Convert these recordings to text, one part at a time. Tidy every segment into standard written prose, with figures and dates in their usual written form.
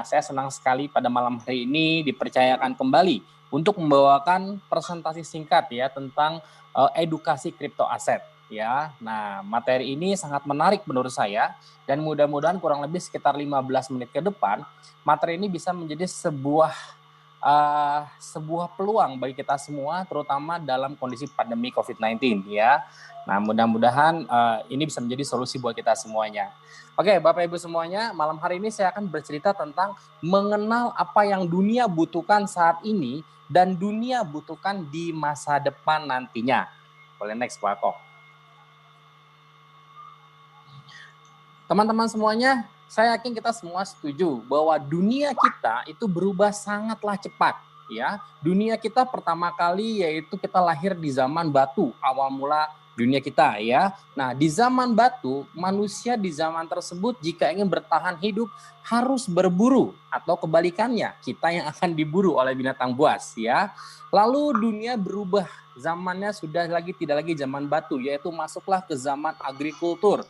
Saya senang sekali pada malam hari ini dipercayakan kembali untuk membawakan presentasi singkat ya tentang edukasi kripto aset ya. Nah, materi ini sangat menarik menurut saya dan mudah-mudahan kurang lebih sekitar 15 menit ke depan materi ini bisa menjadi sebuah peluang bagi kita semua, terutama dalam kondisi pandemi COVID-19 ya. Nah, mudah-mudahan ini bisa menjadi solusi buat kita semuanya. Oke, Bapak Ibu semuanya, malam hari ini saya akan bercerita tentang mengenal apa yang dunia butuhkan saat ini dan dunia butuhkan di masa depan nantinya. Boleh next, Pak Kok. Teman-teman semuanya, saya yakin kita semua setuju bahwa dunia kita itu berubah sangatlah cepat ya. Dunia kita pertama kali yaitu kita lahir di zaman batu, awal mula dunia kita ya. Nah, di zaman batu, manusia di zaman tersebut jika ingin bertahan hidup harus berburu atau kebalikannya, kita yang akan diburu oleh binatang buas ya. Lalu dunia berubah, zamannya sudah tidak lagi zaman batu, yaitu masuklah ke zaman agrikultur.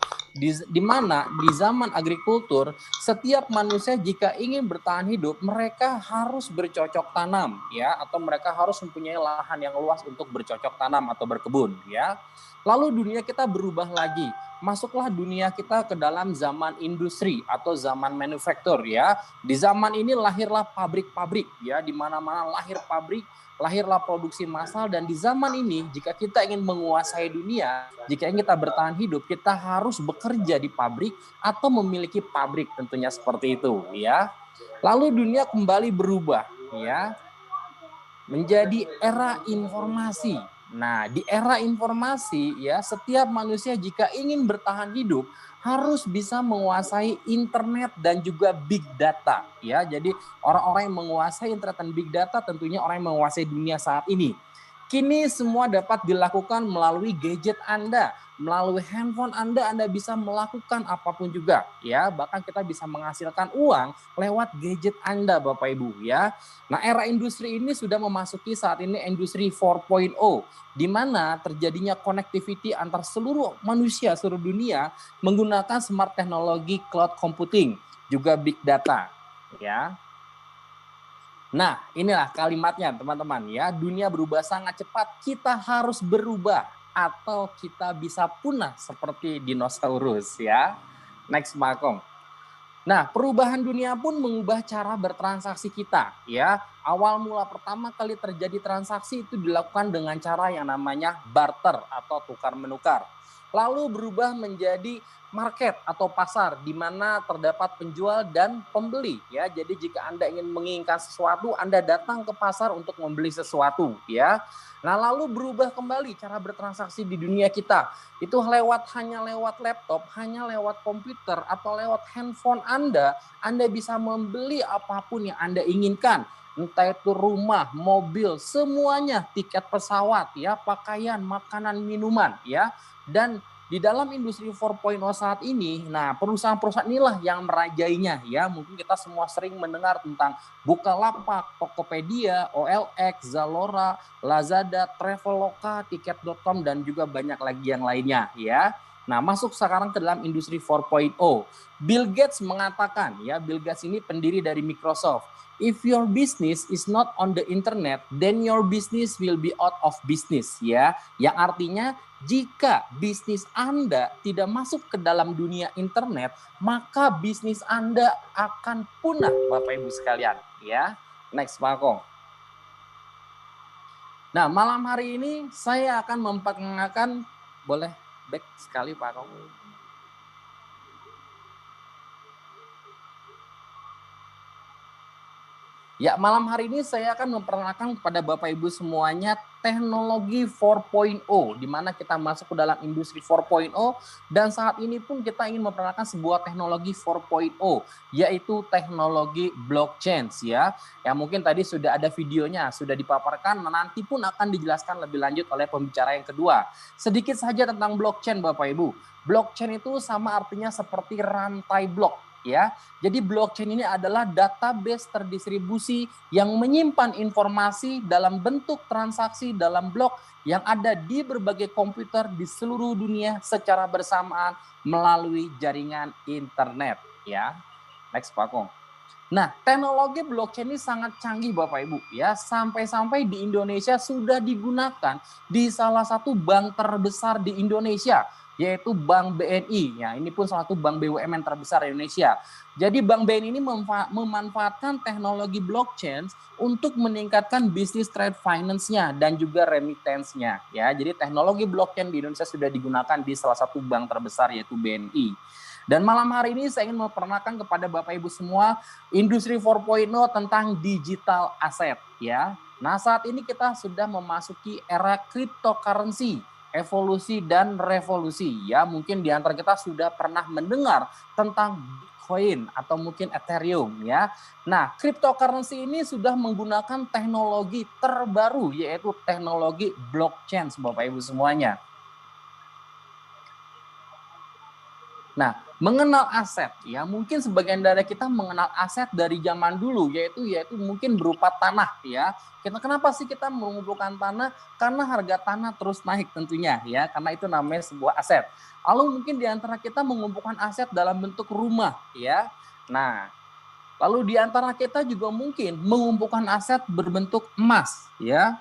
Di mana di zaman agrikultur setiap manusia jika ingin bertahan hidup mereka harus bercocok tanam ya, atau mereka harus mempunyai lahan yang luas untuk bercocok tanam atau berkebun ya. Lalu dunia kita berubah lagi, masuklah dunia kita ke dalam zaman industri atau zaman manufaktur ya. Di zaman ini lahirlah pabrik-pabrik ya, di mana-mana lahir pabrik, lahirlah produksi massal. Dan di zaman ini jika kita ingin menguasai dunia, jika ingin kita bertahan hidup, kita harus bekerja di pabrik atau memiliki pabrik, tentunya seperti itu ya. Lalu dunia kembali berubah ya menjadi era informasi. Nah, di era informasi ya, setiap manusia jika ingin bertahan hidup harus bisa menguasai internet dan juga big data ya. Jadi orang-orang yang menguasai internet dan big data tentunya orang yang menguasai dunia saat ini. Kini semua dapat dilakukan melalui gadget Anda, melalui handphone Anda bisa melakukan apapun juga ya. Bahkan kita bisa menghasilkan uang lewat gadget Anda Bapak Ibu ya. Nah, era industri ini sudah memasuki saat ini industri 4.0 di mana terjadinya connectivity antar seluruh manusia seluruh dunia menggunakan smart teknologi cloud computing, juga big data ya. Nah, inilah kalimatnya teman-teman ya, dunia berubah sangat cepat, kita harus berubah atau kita bisa punah seperti dinosaurus ya. Next Makong. Nah, perubahan dunia pun mengubah cara bertransaksi kita ya. Awal mula pertama kali terjadi transaksi itu dilakukan dengan cara yang namanya barter atau tukar menukar. Lalu berubah menjadi market atau pasar di mana terdapat penjual dan pembeli ya. Jadi jika Anda ingin menginginkan sesuatu, Anda datang ke pasar untuk membeli sesuatu ya. Nah, lalu berubah kembali cara bertransaksi di dunia kita. Itu hanya lewat laptop, hanya lewat komputer atau lewat handphone Anda bisa membeli apapun yang Anda inginkan. Entah itu rumah, mobil, semuanya, tiket pesawat ya, pakaian, makanan, minuman ya. Dan di dalam industri 4.0 saat ini, nah perusahaan-perusahaan inilah yang merajainya ya. Mungkin kita semua sering mendengar tentang Bukalapak, Tokopedia, OLX, Zalora, Lazada, Traveloka, Tiket.com dan juga banyak lagi yang lainnya ya. Nah, masuk sekarang ke dalam industri 4.0. Bill Gates mengatakan ya, Bill Gates ini pendiri dari Microsoft. If your business is not on the internet, then your business will be out of business ya. Yang artinya jika bisnis Anda tidak masuk ke dalam dunia internet, maka bisnis Anda akan punah Bapak Ibu sekalian ya. Next Pak Kong. Nah, malam hari ini saya akan memperkenalkan, boleh back sekali Pak Kong. Ya, malam hari ini saya akan memperkenalkan kepada Bapak Ibu semuanya teknologi 4.0, di mana kita masuk ke dalam industri 4.0 dan saat ini pun kita ingin memperkenalkan sebuah teknologi 4.0 yaitu teknologi blockchain ya. Yang mungkin tadi sudah ada videonya, sudah dipaparkan, nanti pun akan dijelaskan lebih lanjut oleh pembicara yang kedua. Sedikit saja tentang blockchain Bapak Ibu. Blockchain itu sama artinya seperti rantai blok. Ya, jadi blockchain ini adalah database terdistribusi yang menyimpan informasi dalam bentuk transaksi dalam blok yang ada di berbagai komputer di seluruh dunia secara bersamaan melalui jaringan internet. Ya, next Pak Kong. Nah, teknologi blockchain ini sangat canggih Bapak Ibu ya, sampai-sampai di Indonesia sudah digunakan di salah satu bank terbesar di Indonesia, yaitu Bank BNI. Ya, ini pun salah satu bank BUMN terbesar di Indonesia. Jadi Bank BNI ini memanfaatkan teknologi blockchain untuk meningkatkan bisnis trade finance-nya dan juga remittance-nya. Ya, jadi teknologi blockchain di Indonesia sudah digunakan di salah satu bank terbesar yaitu BNI. Dan malam hari ini saya ingin memperkenalkan kepada Bapak Ibu semua industri 4.0 tentang digital asset ya. Nah, saat ini kita sudah memasuki era cryptocurrency, evolusi dan revolusi ya. Mungkin di antara kita sudah pernah mendengar tentang Bitcoin atau mungkin Ethereum ya. Nah, cryptocurrency ini sudah menggunakan teknologi terbaru yaitu teknologi blockchain Bapak Ibu semuanya. Nah, mengenal aset ya, mungkin sebagian dari kita mengenal aset dari zaman dulu yaitu mungkin berupa tanah ya. Kenapa sih kita mengumpulkan tanah? Karena harga tanah terus naik tentunya ya, karena itu namanya sebuah aset. Lalu mungkin di antara kita mengumpulkan aset dalam bentuk rumah ya. Nah, lalu di antara kita juga mungkin mengumpulkan aset berbentuk emas ya.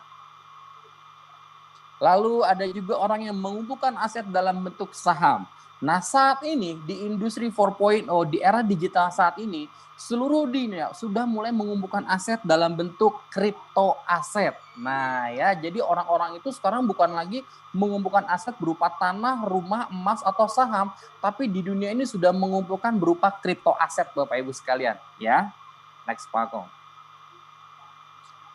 Lalu ada juga orang yang mengumpulkan aset dalam bentuk saham. Nah, saat ini di industri 4.0 di era digital saat ini seluruh dunia sudah mulai mengumpulkan aset dalam bentuk kripto aset. Nah, ya, jadi orang-orang itu sekarang bukan lagi mengumpulkan aset berupa tanah, rumah, emas atau saham, tapi di dunia ini sudah mengumpulkan berupa kripto aset Bapak Ibu sekalian, ya. Next Pak Kong.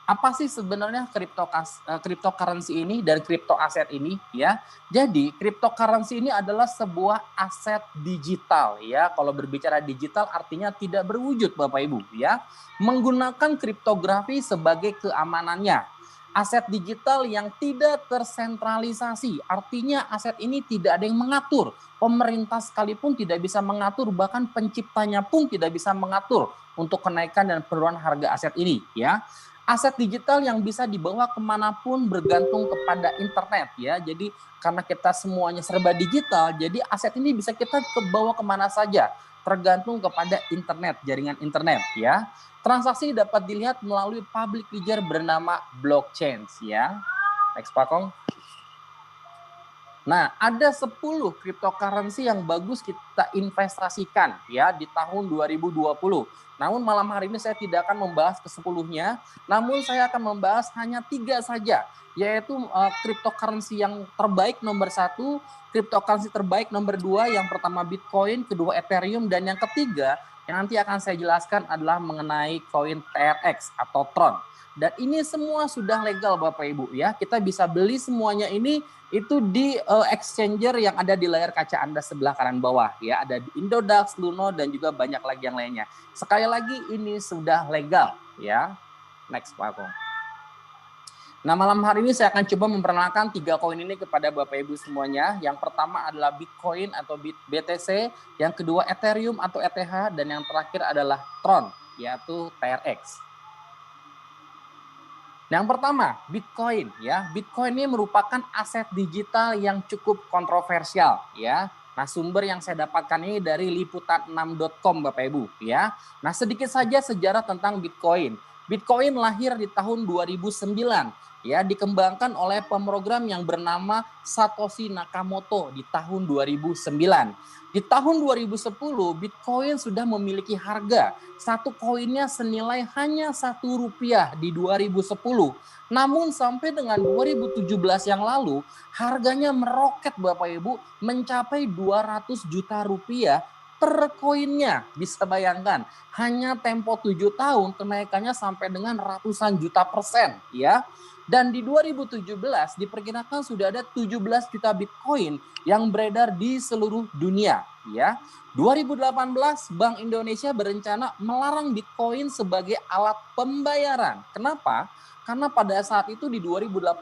Apa sih sebenarnya cryptocurrency ini dan crypto aset ini ya? Jadi cryptocurrency ini adalah sebuah aset digital ya. Kalau berbicara digital artinya tidak berwujud Bapak Ibu ya. Menggunakan kriptografi sebagai keamanannya. Aset digital yang tidak tersentralisasi, artinya aset ini tidak ada yang mengatur. Pemerintah sekalipun tidak bisa mengatur, bahkan penciptanya pun tidak bisa mengatur untuk kenaikan dan penurunan harga aset ini ya. Aset digital yang bisa dibawa kemanapun bergantung kepada internet ya. Jadi karena kita semuanya serba digital, jadi aset ini bisa kita bawa kemana saja, tergantung kepada internet, jaringan internet ya. Transaksi dapat dilihat melalui public ledger bernama blockchain ya. Next Pak Kong. Nah, ada 10 cryptocurrency yang bagus kita investasikan ya di tahun 2020. Namun malam hari ini saya tidak akan membahas ke-10-nya, namun saya akan membahas hanya 3 saja, yaitu cryptocurrency yang terbaik nomor 1, cryptocurrency terbaik nomor 2, yang pertama Bitcoin, kedua Ethereum, dan yang ketiga yang nanti akan saya jelaskan adalah mengenai koin TRX atau Tron. Dan ini semua sudah legal Bapak Ibu ya. Kita bisa beli semuanya ini itu di exchanger yang ada di layar kaca Anda sebelah kanan bawah ya. Ada di Indodax, Luno dan juga banyak lagi yang lainnya. Sekali lagi ini sudah legal ya. Next Pak Kong. Nah, malam hari ini saya akan coba memperkenalkan 3 koin ini kepada Bapak Ibu semuanya. Yang pertama adalah Bitcoin atau BTC, yang kedua Ethereum atau ETH, dan yang terakhir adalah Tron yaitu TRX. Yang pertama, Bitcoin ya. Bitcoin ini merupakan aset digital yang cukup kontroversial ya. Nah, sumber yang saya dapatkan ini dari liputan6.com Bapak Ibu ya. Nah, sedikit saja sejarah tentang Bitcoin. Bitcoin lahir di tahun 2009 ya, dikembangkan oleh pemrogram yang bernama Satoshi Nakamoto di tahun 2009. Di tahun 2010, Bitcoin sudah memiliki harga satu koinnya senilai hanya Rp1 di 2010. Namun sampai dengan 2017 yang lalu, harganya meroket Bapak Ibu mencapai 200 juta rupiah per koinnya. Bisa bayangkan, hanya tempo 7 tahun kenaikannya sampai dengan ratusan juta persen ya. Dan di 2017 diperkirakan sudah ada 17 juta Bitcoin yang beredar di seluruh dunia ya. 2018 Bank Indonesia berencana melarang Bitcoin sebagai alat pembayaran. Kenapa? Karena pada saat itu di 2018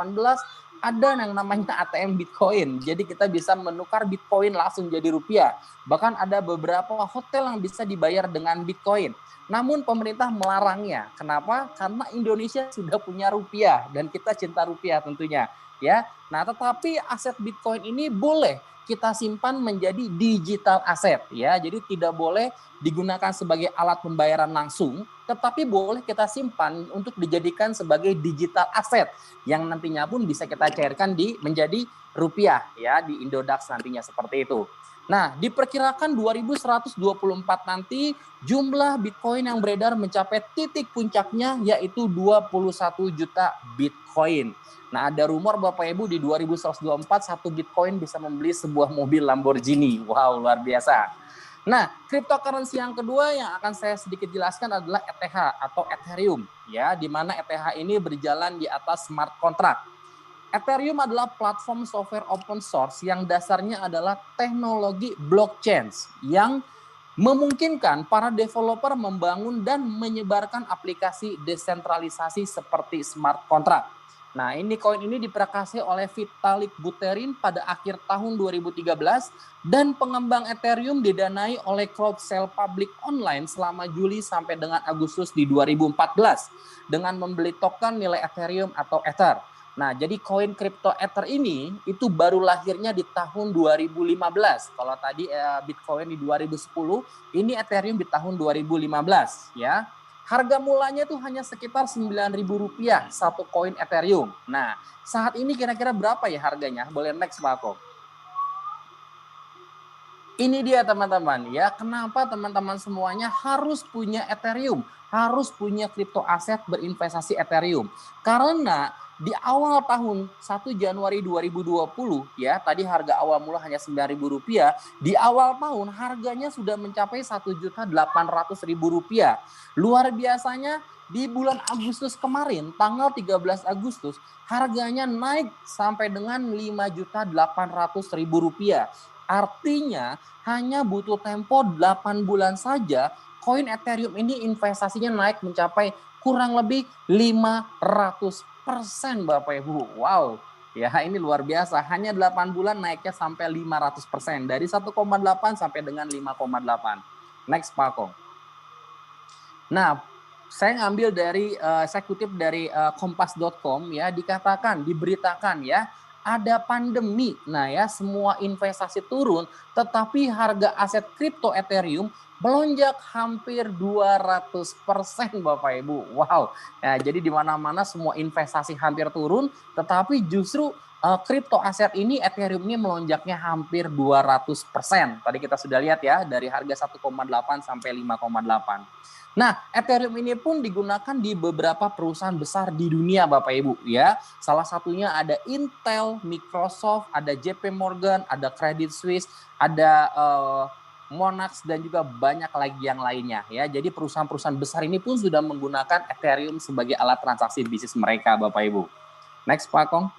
ada yang namanya ATM Bitcoin. Jadi kita bisa menukar Bitcoin langsung jadi rupiah. Bahkan ada beberapa hotel yang bisa dibayar dengan Bitcoin. Namun pemerintah melarangnya. Kenapa? Karena Indonesia sudah punya rupiah dan kita cinta rupiah tentunya. ya. Nah, tetapi aset Bitcoin ini boleh kita simpan menjadi digital aset, ya. Jadi tidak boleh digunakan sebagai alat pembayaran langsung, tetapi boleh kita simpan untuk dijadikan sebagai digital aset yang nantinya pun bisa kita cairkan menjadi rupiah, ya, di Indodax nantinya seperti itu. Nah, diperkirakan 2124 nanti jumlah Bitcoin yang beredar mencapai titik puncaknya yaitu 21 juta Bitcoin. Nah, ada rumor Bapak Ibu di 2124 satu Bitcoin bisa membeli sebuah mobil Lamborghini. Wow, luar biasa. Nah, cryptocurrency yang kedua yang akan saya sedikit jelaskan adalah ETH atau Ethereum, ya, di mana ETH ini berjalan di atas smart contract. Ethereum adalah platform software open source yang dasarnya adalah teknologi blockchain yang memungkinkan para developer membangun dan menyebarkan aplikasi desentralisasi seperti smart contract. Nah, koin ini diprakarsai oleh Vitalik Buterin pada akhir tahun 2013 dan pengembang Ethereum didanai oleh Crowdcell Public Online selama Juli sampai dengan Agustus di 2014 dengan membeli token nilai Ethereum atau Ether. Nah, jadi koin kripto Ether ini itu baru lahirnya di tahun 2015. Kalau tadi Bitcoin di 2010, ini Ethereum di tahun 2015, ya. Harga mulanya itu hanya sekitar Rp9.000 satu koin Ethereum. Nah, saat ini kira-kira berapa ya harganya? Boleh next, Pak Ako. Ini dia teman-teman, ya. Kenapa teman-teman semuanya harus punya Ethereum, harus punya kripto aset berinvestasi Ethereum? Karena di awal tahun 1 Januari 2020, ya, tadi harga awal mula hanya Rp9.000, di awal tahun harganya sudah mencapai Rp1.800.000. Luar biasanya di bulan Agustus kemarin, tanggal 13 Agustus, harganya naik sampai dengan Rp5.800.000. Artinya hanya butuh tempo 8 bulan saja, koin Ethereum ini investasinya naik mencapai kurang lebih 500%, Bapak Ibu. Wow, ya ini luar biasa. Hanya 8 bulan naiknya sampai 500%. Dari 1,8 sampai dengan 5,8. Next, Pak Kong. Nah, saya ngambil dari, saya kutip dari kompas.com, ya, diberitakan ya, ada pandemi. Nah ya, semua investasi turun, tetapi harga aset kripto Ethereum melonjak hampir 200%, Bapak Ibu. Wow. Ya, jadi di mana-mana semua investasi hampir turun, tetapi justru kripto aset ini Ethereum ini melonjaknya hampir 200%. Tadi kita sudah lihat ya, dari harga 1,8 sampai 5,8. Nah, Ethereum ini pun digunakan di beberapa perusahaan besar di dunia, Bapak Ibu, ya. Salah satunya ada Intel, Microsoft, ada JP Morgan, ada Credit Suisse, ada Monax, dan juga banyak lagi yang lainnya, ya. Jadi perusahaan-perusahaan besar ini pun sudah menggunakan Ethereum sebagai alat transaksi bisnis mereka, Bapak Ibu. Next, Pak Kong.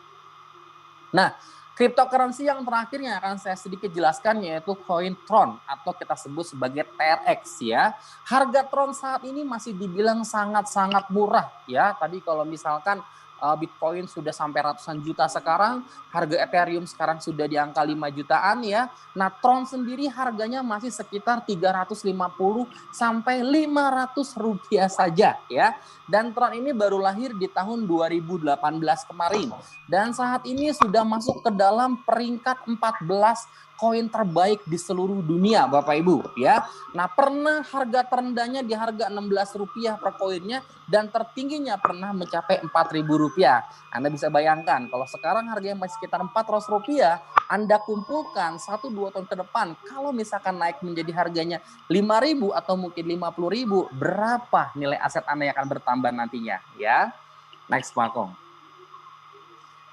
Nah, cryptocurrency yang terakhir yang akan saya sedikit jelaskan yaitu koin Tron atau kita sebut sebagai TRX, ya. Harga Tron saat ini masih dibilang sangat-sangat murah, ya. Tadi kalau misalkan Bitcoin sudah sampai ratusan juta sekarang, harga Ethereum sekarang sudah di angka 5 jutaan, ya. Nah, Tron sendiri harganya masih sekitar 350 sampai 500 rupiah saja, ya. Dan Tron ini baru lahir di tahun 2018 kemarin. Dan saat ini sudah masuk ke dalam peringkat 14 koin terbaik di seluruh dunia, Bapak Ibu, ya. Nah, pernah harga terendahnya di harga Rp16 per koinnya dan tertingginya pernah mencapai Rp4.000. Anda bisa bayangkan kalau sekarang harganya masih sekitar Rp400, Anda kumpulkan 1-2 tahun ke depan, kalau misalkan naik menjadi harganya Rp5.000 atau mungkin Rp50.000, berapa nilai aset Anda yang akan bertambah nantinya, ya. Next, Pak Kong.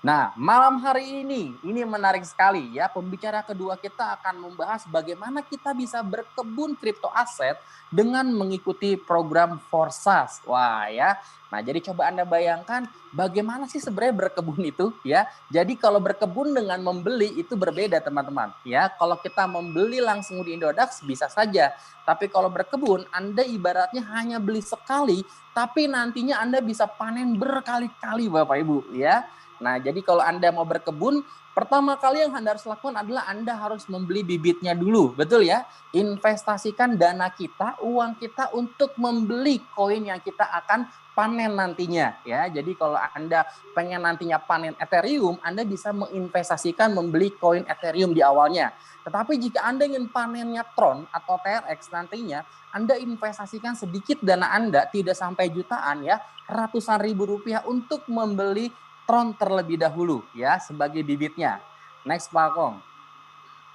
Nah, malam hari ini menarik sekali, ya. Pembicara kedua kita akan membahas bagaimana kita bisa berkebun kripto aset dengan mengikuti program Forsas. Wah, ya. Nah, jadi coba Anda bayangkan bagaimana sih sebenarnya berkebun itu, ya. Jadi kalau berkebun dengan membeli itu berbeda, teman-teman, ya. Kalau kita membeli langsung di Indodax bisa saja, tapi kalau berkebun Anda ibaratnya hanya beli sekali, tapi nantinya Anda bisa panen berkali-kali, Bapak Ibu, ya. Nah, jadi kalau Anda mau berkebun, pertama kali yang Anda harus lakukan adalah Anda harus membeli bibitnya dulu, betul ya? Investasikan dana kita, uang kita untuk membeli koin yang kita akan panen nantinya ya. Jadi kalau Anda pengen nantinya panen Ethereum, Anda bisa menginvestasikan membeli koin Ethereum di awalnya. Tetapi jika Anda ingin panennya Tron atau TRX nantinya, Anda investasikan sedikit dana Anda, tidak sampai jutaan ya, ratusan ribu rupiah untuk membeli Tron terlebih dahulu ya sebagai bibitnya. Next Pak Kong.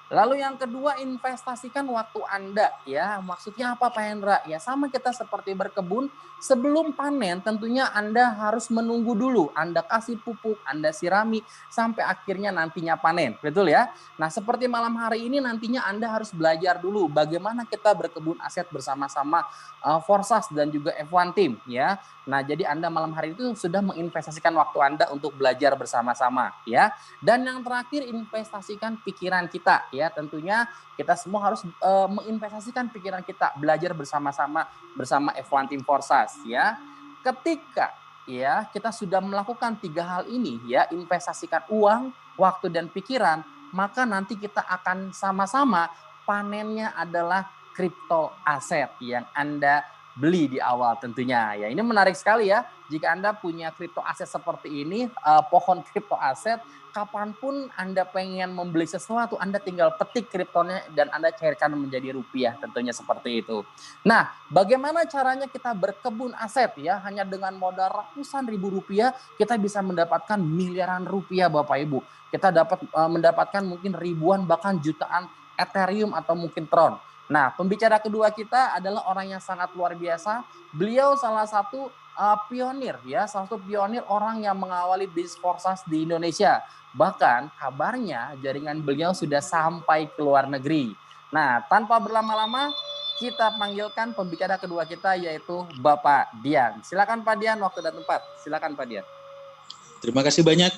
Lalu yang kedua, investasikan waktu Anda ya. Maksudnya apa Pak Hendra? Ya sama kita seperti berkebun, sebelum panen tentunya Anda harus menunggu dulu. Anda kasih pupuk, Anda sirami sampai akhirnya nantinya panen. Betul ya? Nah, seperti malam hari ini nantinya Anda harus belajar dulu bagaimana kita berkebun aset bersama-sama Forsas dan juga F1 Team ya. Nah, jadi Anda malam hari itu sudah menginvestasikan waktu Anda untuk belajar bersama-sama ya. Dan yang terakhir, investasikan pikiran kita ya. Tentunya kita semua harus menginvestasikan pikiran kita, belajar bersama-sama bersama F1 Team Forsas ya. Ketika ya kita sudah melakukan 3 hal ini ya, investasikan uang, waktu dan pikiran, maka nanti kita akan sama-sama panennya adalah kripto aset yang Anda beli di awal tentunya. Ya, ini menarik sekali ya. Jika Anda punya kripto aset seperti ini, pohon kripto aset, kapanpun Anda pengen membeli sesuatu, Anda tinggal petik kriptonya dan Anda cairkan menjadi rupiah, tentunya seperti itu. Nah, bagaimana caranya kita berkebun aset ya? Hanya dengan modal ratusan ribu rupiah, kita bisa mendapatkan miliaran rupiah Bapak Ibu. Kita dapat mendapatkan mungkin ribuan bahkan jutaan Ethereum atau mungkin Tron. Nah, pembicara kedua kita adalah orang yang sangat luar biasa. Beliau salah satu pionir ya, salah satu pionir orang yang mengawali bisnis Forsas di Indonesia. Bahkan kabarnya jaringan beliau sudah sampai ke luar negeri. Nah, tanpa berlama-lama kita panggilkan pembicara kedua kita yaitu Bapak Dian. Silakan Pak Dian, waktu dan tempat. Silakan Pak Dian. Terima kasih banyak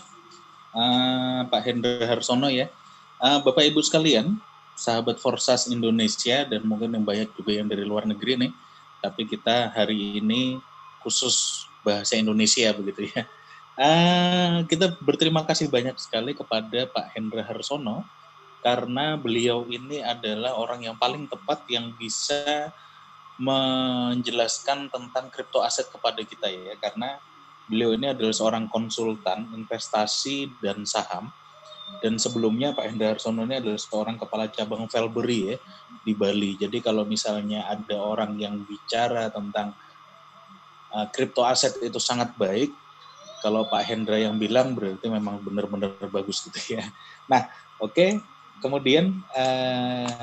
Pak Hendra Harsono ya. Bapak Ibu sekalian, sahabat Forsas Indonesia dan mungkin yang banyak juga yang dari luar negeri nih, tapi kita hari ini khusus bahasa Indonesia begitu ya. Kita berterima kasih banyak sekali kepada Pak Hendra Harsono karena beliau ini adalah orang yang paling tepat yang bisa menjelaskan tentang kripto aset kepada kita ya, karena beliau ini adalah seorang konsultan investasi dan saham. Dan sebelumnya Pak Hendra Harsono ini adalah seorang kepala cabang Velbury ya, di Bali. Jadi kalau misalnya ada orang yang bicara tentang kripto aset itu sangat baik, kalau Pak Hendra yang bilang berarti memang benar-benar bagus gitu ya. Nah, oke. Kemudian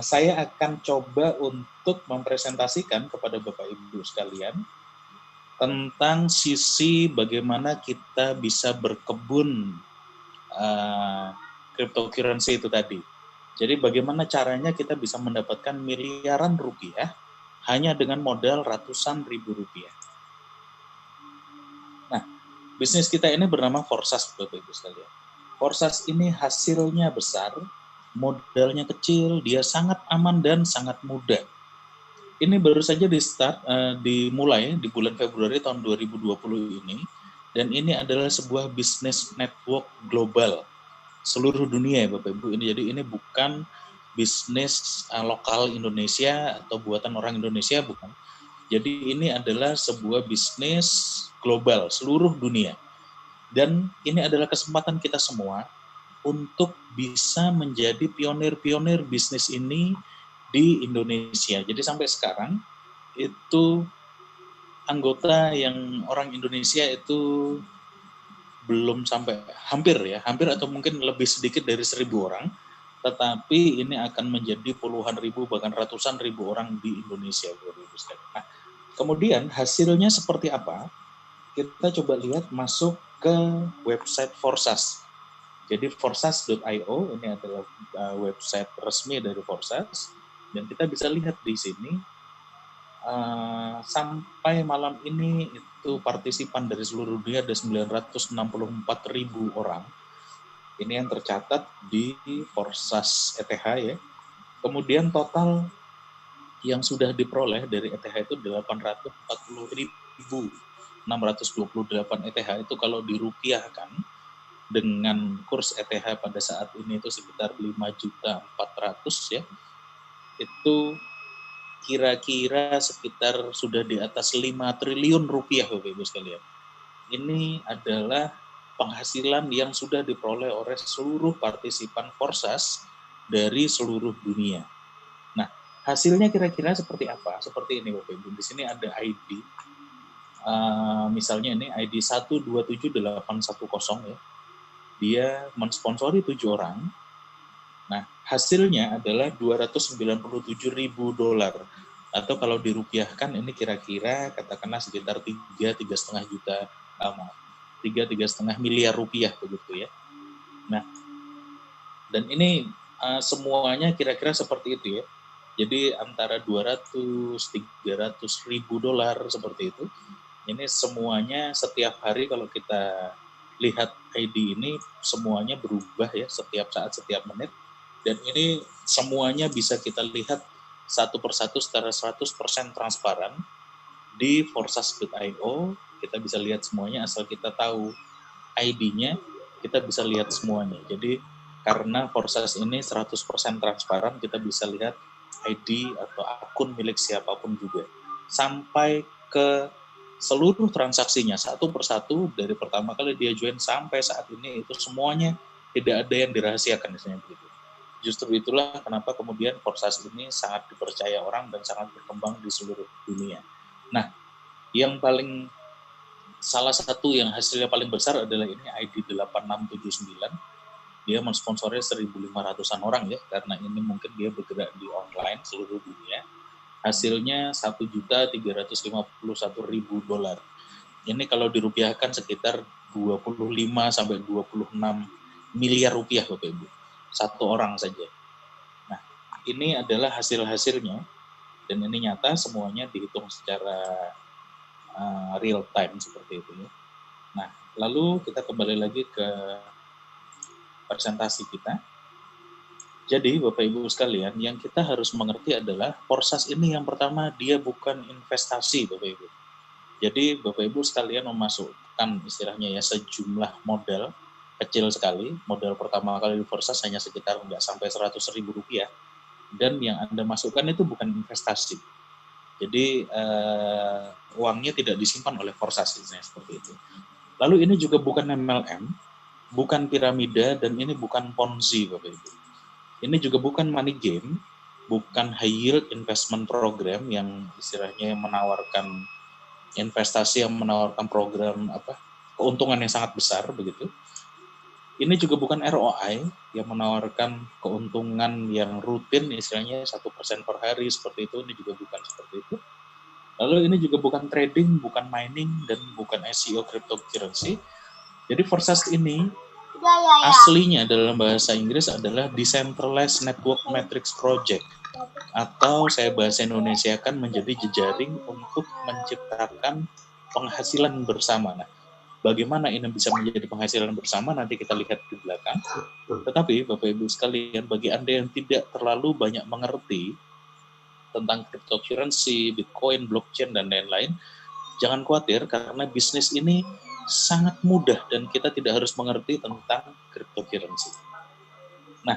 saya akan coba untuk mempresentasikan kepada Bapak Ibu sekalian tentang sisi bagaimana kita bisa berkebun cryptocurrency itu tadi. Jadi bagaimana caranya kita bisa mendapatkan miliaran rupiah hanya dengan modal ratusan ribu rupiah. Nah, bisnis kita ini bernama Forsas, Bapak Ibu sekalian. Forsas ini hasilnya besar, modalnya kecil, dia sangat aman dan sangat mudah. Ini baru saja dimulai di bulan Februari tahun 2020 ini, dan ini adalah sebuah bisnis network global seluruh dunia ya Bapak Ibu. Jadi ini bukan bisnis lokal Indonesia atau buatan orang Indonesia, bukan. Jadi ini adalah sebuah bisnis global seluruh dunia. Dan ini adalah kesempatan kita semua untuk bisa menjadi pionir-pionir bisnis ini di Indonesia. Jadi sampai sekarang itu anggota yang orang Indonesia itu belum sampai hampir atau mungkin lebih sedikit dari 1.000 orang, tetapi ini akan menjadi puluhan ribu bahkan ratusan ribu orang di Indonesia. Nah, kemudian hasilnya seperti apa? Kita coba lihat, masuk ke website Forsas. Jadi forsas.io ini adalah website resmi dari Forsas, dan kita bisa lihat di sini sampai malam ini itu partisipan dari seluruh dunia ada 964.000 orang. Ini yang tercatat di Forsas ETH ya. Kemudian total yang sudah diperoleh dari ETH itu 840.628 ETH, itu kalau dirupiahkan dengan kurs ETH pada saat ini itu sekitar 5.400.000 ya, itu kira-kira sekitar sudah di atas 5 triliun rupiah Bapak Ibu sekalian. Ini adalah penghasilan yang sudah diperoleh oleh seluruh partisipan Forsas dari seluruh dunia. Nah, hasilnya kira-kira seperti apa? Seperti ini Bapak Ibu. Di sini ada ID. Misalnya ini ID 127810 ya. Dia mensponsori 7 orang. Nah, hasilnya adalah $297.000 atau kalau dirupiahkan ini kira-kira katakanlah sekitar 3,5 juta, 3,5 miliar rupiah begitu ya. Nah, dan ini semuanya kira-kira seperti itu ya. Jadi antara 200-300 ribu dolar seperti itu. Ini semuanya setiap hari kalau kita lihat ID ini semuanya berubah ya setiap saat, setiap menit. Dan ini semuanya bisa kita lihat satu persatu secara 100% transparan di Forsas.io. Kita bisa lihat semuanya asal kita tahu ID-nya, kita bisa lihat semuanya. Jadi karena Forsas ini 100% transparan, kita bisa lihat ID atau akun milik siapapun juga. Sampai ke seluruh transaksinya satu persatu dari pertama kali dia join sampai saat ini itu semuanya tidak ada yang dirahasiakan misalnya begitu. Justru itulah kenapa kemudian Forsas ini sangat dipercaya orang dan sangat berkembang di seluruh dunia. Nah, yang paling salah satu yang hasilnya paling besar adalah ini ID 8679. Dia mensponsori 1.500-an orang ya, karena ini mungkin dia bergerak di online seluruh dunia. Hasilnya $1.351.000. Ini kalau dirupiahkan sekitar 25-26 miliar rupiah Bapak Ibu. Satu orang saja. Nah, ini adalah hasil-hasilnya dan ini nyata semuanya dihitung secara real time seperti itu ya. Nah, lalu kita kembali lagi ke presentasi kita. Jadi Bapak Ibu sekalian, yang kita harus mengerti adalah Forsas ini yang pertama dia bukan investasi Bapak Ibu. Jadi Bapak Ibu sekalian memasukkan istilahnya ya sejumlah modal kecil sekali, modal pertama kali di Forsas hanya sekitar nggak sampai 100.000 rupiah, dan yang Anda masukkan itu bukan investasi. Jadi uangnya tidak disimpan oleh Forsas, seperti itu. Lalu ini juga bukan MLM, bukan piramida, dan ini bukan Ponzi Bapak Ibu. Ini juga bukan money game, bukan high yield investment program yang istilahnya menawarkan investasi yang menawarkan program keuntungan yang sangat besar begitu. Ini juga bukan ROI yang menawarkan keuntungan yang rutin, istilahnya 1% per hari seperti itu. Ini juga bukan seperti itu. Lalu ini juga bukan trading, bukan mining, dan bukan SEO cryptocurrency. Jadi Forsas ini aslinya dalam bahasa Inggris adalah Decentralized Network Matrix Project, atau saya bahasa Indonesiakan menjadi jejaring untuk menciptakan penghasilan bersama. Nah, bagaimana ini bisa menjadi penghasilan bersama nanti kita lihat di belakang. Tetapi Bapak Ibu sekalian, bagi Anda yang tidak terlalu banyak mengerti tentang cryptocurrency, Bitcoin, blockchain, dan lain-lain, jangan khawatir karena bisnis ini sangat mudah dan kita tidak harus mengerti tentang cryptocurrency. Nah,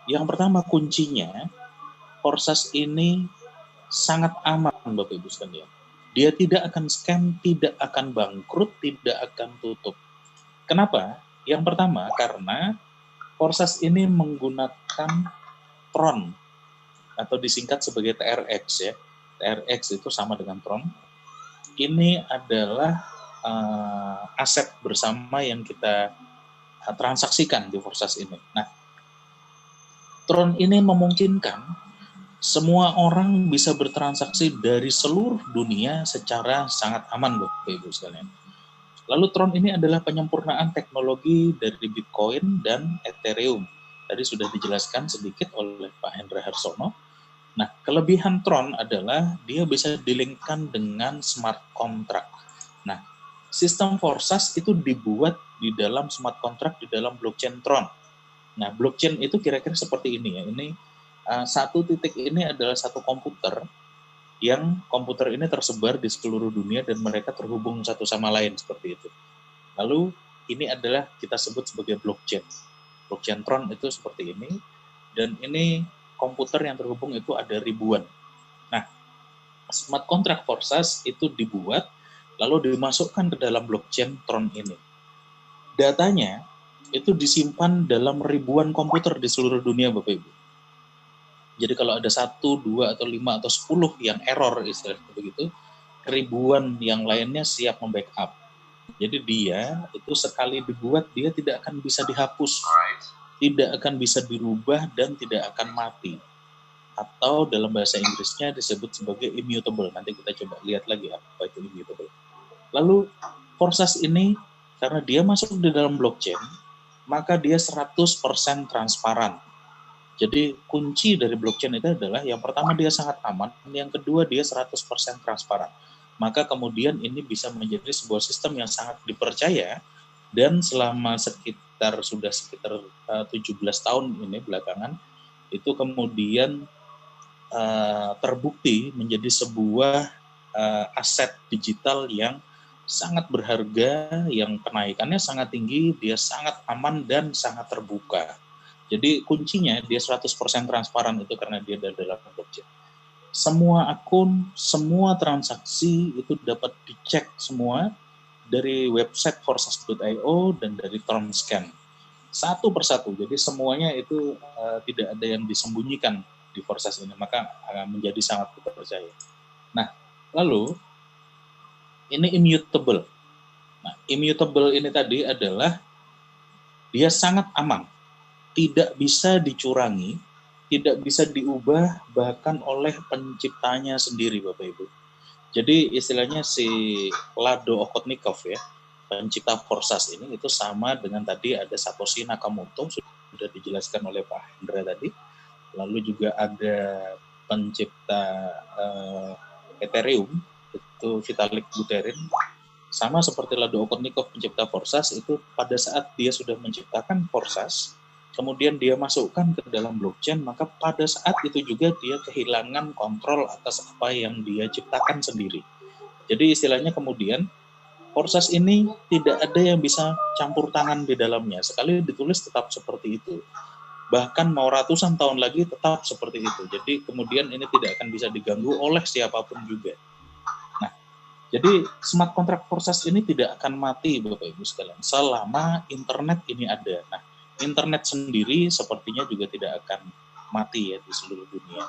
yang pertama kuncinya, Forsas ini sangat aman Bapak Ibu sekalian. Dia tidak akan scam, tidak akan bangkrut, tidak akan tutup. Kenapa? Yang pertama, karena Forsas ini menggunakan Tron, atau disingkat sebagai TRX ya. TRX itu sama dengan Tron. Ini adalah aset bersama yang kita transaksikan di Forsas ini. Nah, Tron ini memungkinkan semua orang bisa bertransaksi dari seluruh dunia secara sangat aman Bapak Ibu sekalian. Lalu Tron ini adalah penyempurnaan teknologi dari Bitcoin dan Ethereum. Tadi sudah dijelaskan sedikit oleh Pak Hendra Harsono. Nah, kelebihan Tron adalah dia bisa dilingkan dengan smart contract. Nah, sistem Forsas itu dibuat di dalam smart contract di dalam blockchain Tron. Nah, blockchain itu kira-kira seperti ini ya. Ini satu titik ini adalah satu komputer yang komputer ini tersebar di seluruh dunia dan mereka terhubung satu sama lain seperti itu. Lalu ini adalah kita sebut sebagai blockchain. Blockchain Tron itu seperti ini, dan ini komputer yang terhubung itu ada ribuan. Nah, smart contract Forsas itu dibuat, lalu dimasukkan ke dalam blockchain Tron ini. Datanya itu disimpan dalam ribuan komputer di seluruh dunia, Bapak Ibu. Jadi kalau ada 1, 2, atau 5, atau 10 yang error, istilahnya begitu, ribuan yang lainnya siap membackup. Jadi dia itu sekali dibuat, dia tidak akan bisa dihapus, tidak akan bisa dirubah, dan tidak akan mati. Atau dalam bahasa Inggrisnya disebut sebagai immutable. Nanti kita coba lihat lagi apa itu immutable. Lalu Forsas ini, karena dia masuk di dalam blockchain, maka dia 100% transparan. Jadi kunci dari blockchain itu adalah yang pertama dia sangat aman, yang kedua dia 100% transparan. Maka kemudian ini bisa menjadi sebuah sistem yang sangat dipercaya, dan selama sekitar 17 tahun ini belakangan itu kemudian terbukti menjadi sebuah aset digital yang sangat berharga, yang kenaikannya sangat tinggi, dia sangat aman dan sangat terbuka. Jadi kuncinya dia 100% transparan itu karena dia ada dalam blockchain. Semua akun, semua transaksi itu dapat dicek semua dari website forsas.io dan dari TronScan. Satu persatu, jadi semuanya itu tidak ada yang disembunyikan di Forsas ini, maka menjadi sangat dipercaya. Nah, lalu ini immutable. Nah, immutable ini tadi adalah dia sangat aman. Tidak bisa dicurangi, tidak bisa diubah bahkan oleh penciptanya sendiri, Bapak Ibu. Jadi istilahnya si Lado Okhotnikov ya, pencipta Forsas ini itu sama dengan tadi ada Satoshi Nakamoto, sudah dijelaskan oleh Pak Hendra tadi. Lalu juga ada pencipta Ethereum, itu Vitalik Buterin. Sama seperti Lado Okhotnikov pencipta Forsas, itu pada saat dia sudah menciptakan Forsas, kemudian dia masukkan ke dalam blockchain, maka pada saat itu juga dia kehilangan kontrol atas apa yang dia ciptakan sendiri. Jadi istilahnya kemudian Forsas ini tidak ada yang bisa campur tangan di dalamnya. Sekali ditulis tetap seperti itu. Bahkan mau ratusan tahun lagi tetap seperti itu. Jadi kemudian ini tidak akan bisa diganggu oleh siapapun juga. Nah, jadi smart contract Forsas ini tidak akan mati, Bapak Ibu sekalian, selama internet ini ada. Nah, internet sendiri sepertinya juga tidak akan mati ya di seluruh dunia.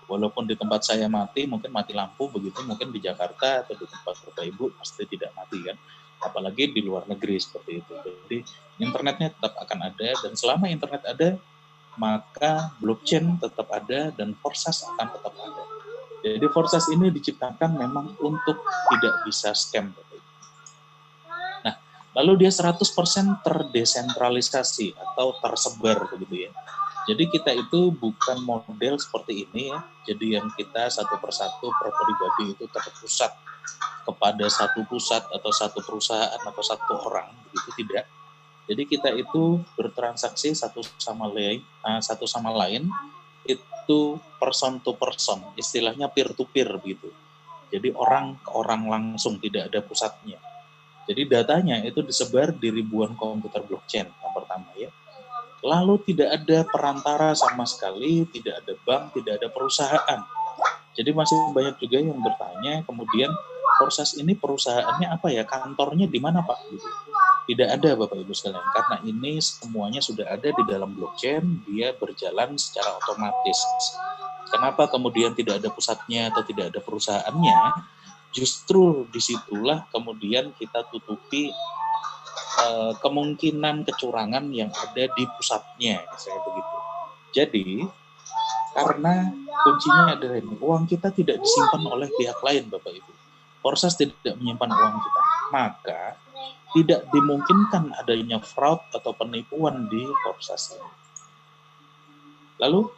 Walaupun di tempat saya mati, mungkin mati lampu begitu, mungkin di Jakarta atau di tempat Bapak Ibu pasti tidak mati kan. Apalagi di luar negeri seperti itu. Jadi internetnya tetap akan ada, dan selama internet ada, maka blockchain tetap ada dan Forsas akan tetap ada. Jadi Forsas ini diciptakan memang untuk tidak bisa scam. Nah, lalu dia 100% terdesentralisasi atau tersebar begitu ya. Jadi kita itu bukan model seperti ini ya. Jadi yang kita satu persatu per pribadi itu terpusat kepada satu pusat atau satu perusahaan atau satu orang, begitu tidak. Jadi kita itu bertransaksi satu sama lain itu person to person, istilahnya peer to peer begitu. Jadi orang ke orang langsung, tidak ada pusatnya. Jadi datanya itu disebar di ribuan komputer blockchain yang pertama ya. Lalu tidak ada perantara sama sekali, tidak ada bank, tidak ada perusahaan. Jadi masih banyak juga yang bertanya, kemudian Forsas ini perusahaannya apa ya, kantornya di mana Pak? Gitu. Tidak ada Bapak Ibu sekalian, karena ini semuanya sudah ada di dalam blockchain, dia berjalan secara otomatis. Kenapa kemudian tidak ada pusatnya atau tidak ada perusahaannya? Justru disitulah kemudian kita tutupi kemungkinan kecurangan yang ada di pusatnya, saya begitu. Jadi karena kuncinya adalah ini, uang kita tidak disimpan oleh pihak lain Bapak Ibu. Forsas tidak menyimpan uang kita, maka tidak dimungkinkan adanya fraud atau penipuan di Forsas ini. Lalu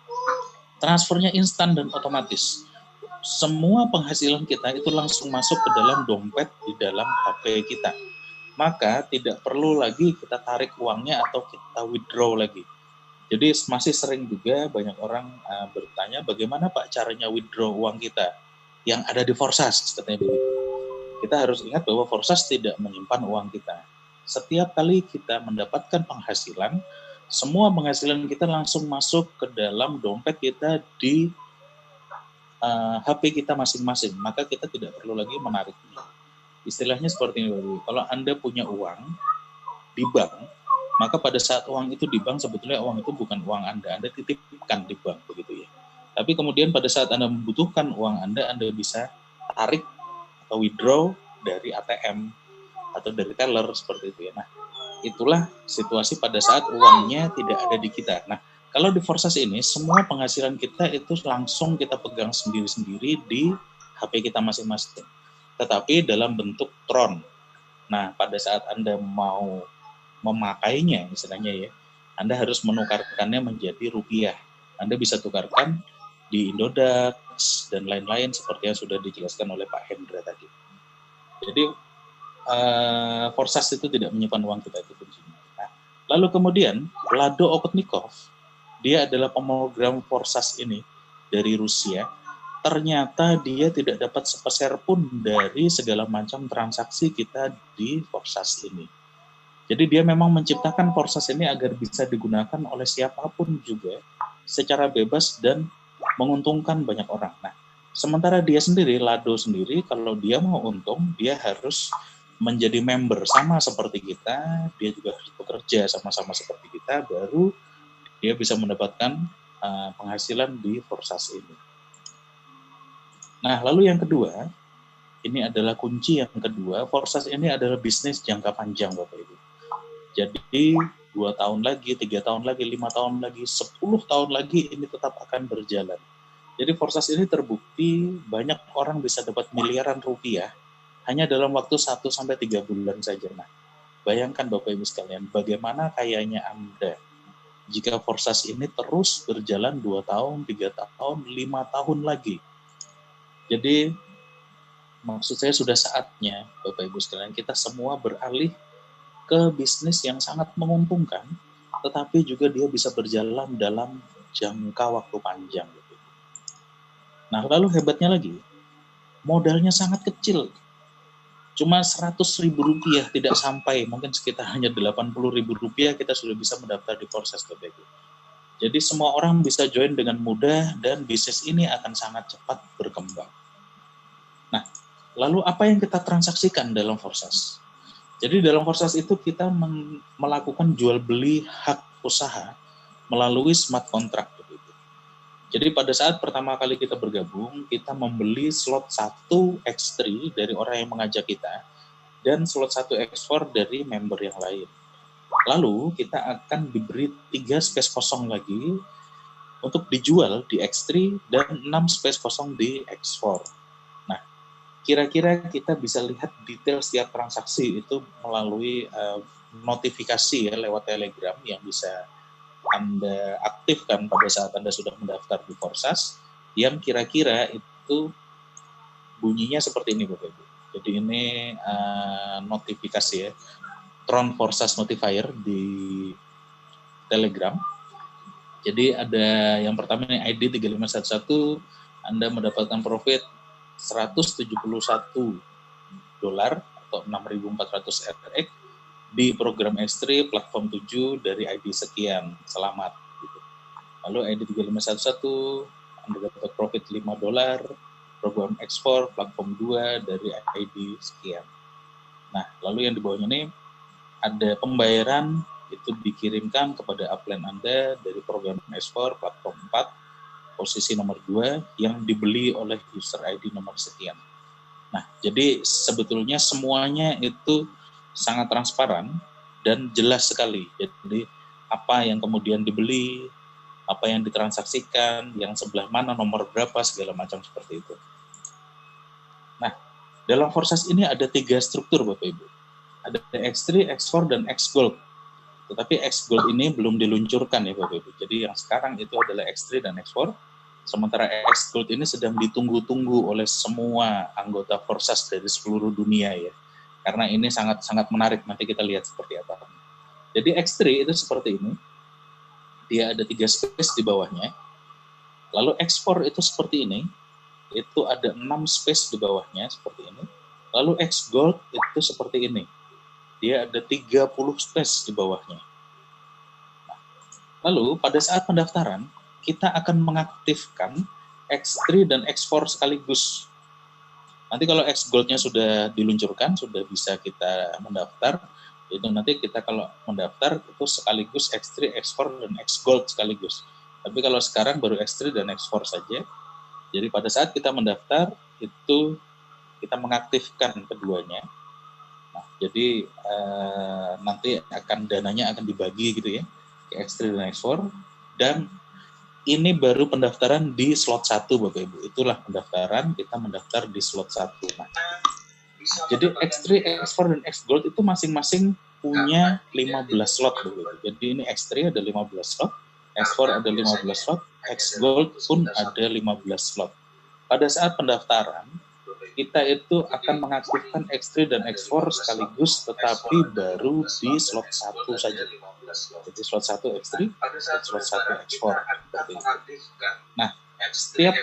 transfernya instan dan otomatis. Semua penghasilan kita itu langsung masuk ke dalam dompet di dalam HP kita. Maka tidak perlu lagi kita tarik uangnya atau kita withdraw lagi. Jadi masih sering juga banyak orang bertanya, bagaimana Pak caranya withdraw uang kita yang ada di Forsas, katanya begitu. Kita harus ingat bahwa Forsas tidak menyimpan uang kita. Setiap kali kita mendapatkan penghasilan, semua penghasilan kita langsung masuk ke dalam dompet kita di HP kita masing-masing, maka kita tidak perlu lagi menariknya. Istilahnya seperti ini, Bapak Ibu. Kalau Anda punya uang di bank, maka pada saat uang itu di bank, sebetulnya uang itu bukan uang Anda titipkan di bank, begitu ya. Tapi kemudian pada saat Anda membutuhkan uang Anda bisa tarik atau withdraw dari ATM atau dari teller, seperti itu ya. Nah, itulah situasi pada saat uangnya tidak ada di kita. Nah, kalau di Forsas ini, semua penghasilan kita itu langsung kita pegang sendiri-sendiri di HP kita masing-masing. Tetapi dalam bentuk Tron. Nah, pada saat Anda mau memakainya, istilahnya ya, Anda harus menukarkannya menjadi rupiah. Anda bisa tukarkan di Indodax dan lain-lain seperti yang sudah dijelaskan oleh Pak Hendra tadi. Jadi, Forsas itu tidak menyimpan uang kita, itu kuncinya. Nah, lalu kemudian, Lado Okotnikov, dia adalah pemegang Forsas ini dari Rusia. Ternyata dia tidak dapat sepeser pun dari segala macam transaksi kita di Forsas ini. Jadi dia memang menciptakan Forsas ini agar bisa digunakan oleh siapapun juga secara bebas dan menguntungkan banyak orang. Nah, sementara dia sendiri, Lado sendiri, kalau dia mau untung, dia harus menjadi member sama seperti kita, dia juga harus bekerja sama-sama seperti kita, baru dia bisa mendapatkan penghasilan di Forsas ini. Nah, lalu yang kedua, ini adalah kunci yang kedua, Forsas ini adalah bisnis jangka panjang, Bapak Ibu. Jadi 2 tahun lagi, 3 tahun lagi, 5 tahun lagi, 10 tahun lagi ini tetap akan berjalan. Jadi Forsas ini terbukti banyak orang bisa dapat miliaran rupiah hanya dalam waktu 1-3 bulan saja. Nah, bayangkan Bapak Ibu sekalian, bagaimana kayanya Anda jika Forsas ini terus berjalan 2 tahun, 3 tahun, 5 tahun lagi. Jadi, maksud saya sudah saatnya, Bapak Ibu sekalian, kita semua beralih ke bisnis yang sangat menguntungkan, tetapi juga dia bisa berjalan dalam jangka waktu panjang. Nah, lalu hebatnya lagi, modalnya sangat kecil. Cuma Rp100.000, tidak sampai, mungkin sekitar hanya Rp80.000 kita sudah bisa mendaftar di Forsas, Bapak Ibu. Jadi semua orang bisa join dengan mudah dan bisnis ini akan sangat cepat berkembang. Nah, lalu apa yang kita transaksikan dalam Forsas? Jadi dalam Forsas itu kita melakukan jual beli hak usaha melalui smart contract. Jadi pada saat pertama kali kita bergabung, kita membeli slot 1 X3 dari orang yang mengajak kita dan slot 1 X4 dari member yang lain. Lalu kita akan diberi 3 space kosong lagi untuk dijual di X3 dan 6 space kosong di X4. Nah, kira-kira kita bisa lihat detail setiap transaksi itu melalui notifikasi ya lewat Telegram yang bisa Anda aktifkan pada saat Anda sudah mendaftar di Forsas, yang kira-kira itu bunyinya seperti ini, Bapak Ibu. Jadi ini notifikasi ya, Tron Forsas Notifier di Telegram. Jadi ada yang pertama ini ID 3511, Anda mendapatkan profit $171 atau 6.400 RX di program X3 platform 7 dari ID sekian, selamat. Gitu. Lalu ID 3511, Anda dapat profit $5, program X4 platform 2 dari ID sekian. Nah, lalu yang di bawahnya ini ada pembayaran itu dikirimkan kepada upline Anda dari program S4 platform 4 posisi nomor 2 yang dibeli oleh user ID nomor sekian. Nah, jadi sebetulnya semuanya itu sangat transparan dan jelas sekali. Jadi apa yang kemudian dibeli, apa yang ditransaksikan, yang sebelah mana, nomor berapa, segala macam seperti itu. Nah, dalam Forsas ini ada 3 struktur, Bapak Ibu. Ada X3, X4, dan X-Gold. Tetapi X-Gold ini belum diluncurkan ya Bapak Ibu. Jadi yang sekarang itu adalah X3 dan X4. Sementara X-Gold ini sedang ditunggu-tunggu oleh semua anggota Forsas dari seluruh dunia ya. Karena ini sangat-sangat menarik, nanti kita lihat seperti apa. Jadi X3 itu seperti ini. Dia ada 3 space di bawahnya. Lalu X4 itu seperti ini. Itu ada 6 space di bawahnya seperti ini. Lalu X-Gold itu seperti ini. dia ada 30 space di bawahnya. Nah, lalu pada saat pendaftaran, kita akan mengaktifkan X3 dan X4 sekaligus. Nanti kalau X Gold-nya sudah diluncurkan, sudah bisa kita mendaftar, itu nanti kita kalau mendaftar itu sekaligus X3, X4, dan X Gold sekaligus. Tapi kalau sekarang baru X3 dan X4 saja. Jadi pada saat kita mendaftar, itu kita mengaktifkan keduanya. Nah, jadi nanti dananya akan dibagi gitu ya, ke X3 dan X4, dan ini baru pendaftaran di slot 1 Bapak Ibu. Itulah pendaftaran, kita mendaftar di slot 1. Nah, jadi X3, X4, dan X Gold itu masing-masing punya 15 slot Bapak Ibu. Jadi ini X3 ada 15 slot, X4 ada 15 slot, X Gold pun ada 15 slot. Pada saat pendaftaran, kita itu akan mengaktifkan X3 dan X4 sekaligus, tetapi baru di slot 1 saja. Jadi slot 1 X3, dan slot 1 X4. Nah, setiap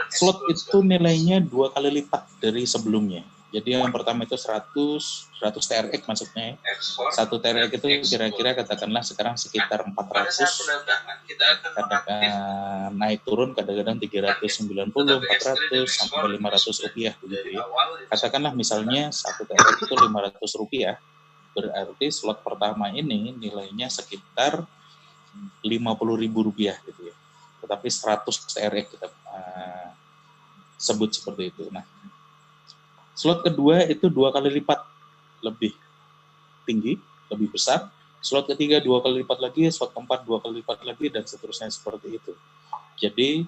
slot itu nilainya 2 kali lipat dari sebelumnya. Jadi yang pertama itu 100 TRX maksudnya. 1 TRX itu kira-kira katakanlah sekarang sekitar 400, kadang naik turun kadang-kadang 390, 400 sampai 500 rupiah begitu ya. Katakanlah misalnya 1 TRX itu 500 rupiah, berarti slot pertama ini nilainya sekitar 50.000 rupiah gitu ya. Tetapi 100 TRX kita sebut seperti itu. Nah, slot kedua itu 2 kali lipat lebih tinggi, lebih besar. Slot ketiga 2 kali lipat lagi, slot keempat 2 kali lipat lagi, dan seterusnya seperti itu. Jadi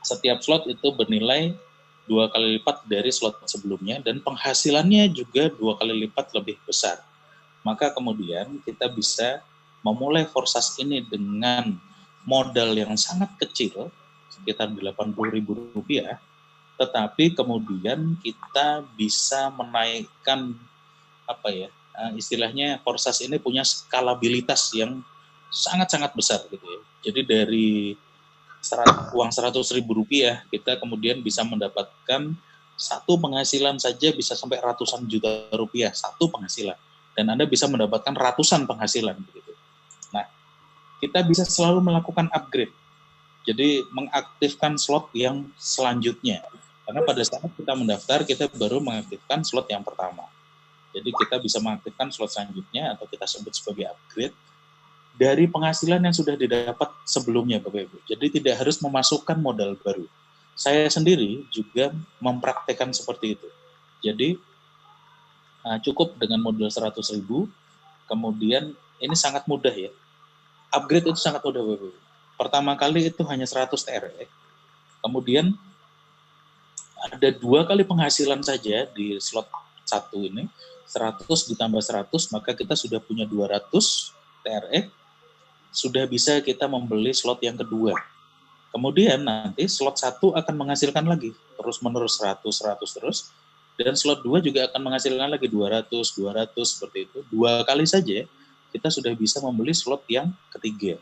setiap slot itu bernilai 2 kali lipat dari slot sebelumnya, dan penghasilannya juga 2 kali lipat lebih besar. Maka kemudian kita bisa memulai Forsas ini dengan modal yang sangat kecil, sekitar 80.000 rupiah, tetapi kemudian kita bisa menaikkan istilahnya Forsas ini punya skalabilitas yang sangat-sangat besar gitu ya. Jadi dari uang 100.000 rupiah kita kemudian bisa mendapatkan satu penghasilan saja bisa sampai ratusan juta rupiah, satu penghasilan, dan Anda bisa mendapatkan ratusan penghasilan begitu. Nah, kita bisa selalu melakukan upgrade, jadi mengaktifkan slot yang selanjutnya. Karena pada saat kita mendaftar, kita baru mengaktifkan slot yang pertama. Jadi kita bisa mengaktifkan slot selanjutnya, atau kita sebut sebagai upgrade, dari penghasilan yang sudah didapat sebelumnya, Bapak Ibu. Jadi tidak harus memasukkan modal baru. Saya sendiri juga mempraktekkan seperti itu. Jadi cukup dengan modal 100.000, kemudian ini sangat mudah ya. Upgrade itu sangat mudah, Bapak Ibu. Pertama kali itu hanya 100 TRX, kemudian ada 2 kali penghasilan saja di slot 1 ini, 100 ditambah 100, maka kita sudah punya 200 TRX, sudah bisa kita membeli slot yang kedua. Kemudian nanti slot 1 akan menghasilkan lagi, terus-menerus 100 terus, dan slot 2 juga akan menghasilkan lagi 200 seperti itu. 2 kali saja kita sudah bisa membeli slot yang ketiga.